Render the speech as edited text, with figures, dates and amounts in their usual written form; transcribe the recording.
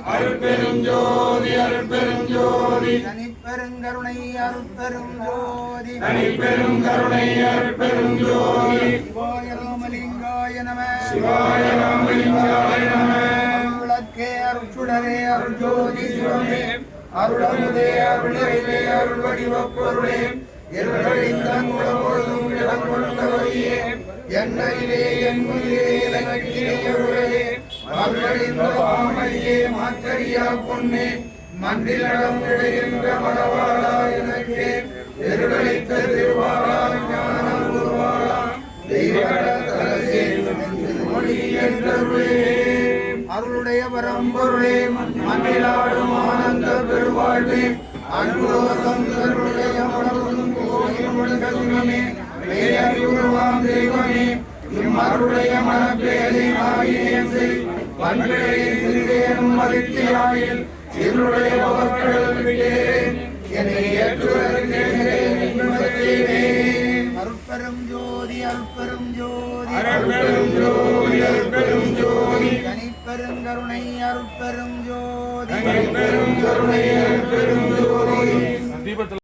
அருட்பெரும் ஜோதி அருட்பெரும் ஜோதி தனிப்பெருங்கருணை அருட்பெரும் ஜோதி தனிப்பெரும் கருணை அருட்பெரும் ஜோதி சிவாய ராமலிங்காய நம சிவாய ராமலிங்காய நம விளக்கே அருட்சுடரே அருட்ஜோதி சிவமே அருளமுதே அருளிலே அருள் வடிவப் பொருளே இருளழிந்த முழப்பொழுதும் இடங்கொண்டவரையே என்னையிலே என் உயிரே இலக்கிய மறுளழிந்த பாமணியே மாற்றறியா பொன்னே மன்றில் நடந்திடுகின்ற மனவாளா எனக்கே இருளழித்த திருவாளா ஞானம் உருவாளா தெய்வகடத்தரசே மொழி என்றருளே அருளுடைய பரம்பொருளே மன்றிலாடும் ஆனந்த பெருவாழ்வே அன்புலோகம் தருடைய மனமும் கோயில் கருணமே பேரறிவுருவாம் தெய்வமே இம்மருடைய மனப்பேரை ஆயினேசை பண்பிழையை சிறிதேனும் மதித்தியாயில் இருளுடைய பவர்கள் விட்டேன் என்னை ஏற்றுவதற்கேகிறேன் அருட்பெரும் ஜோதி அருட்பெரும் ஜோதி அருட்பெரும் ஜோதி அருட்பெரும் ஜோதி தனிப்பெருங்கருணை அருட்பெரும் ஜோதி தனிப்பெரும் கருணை அருட்பெரும் ஜோதி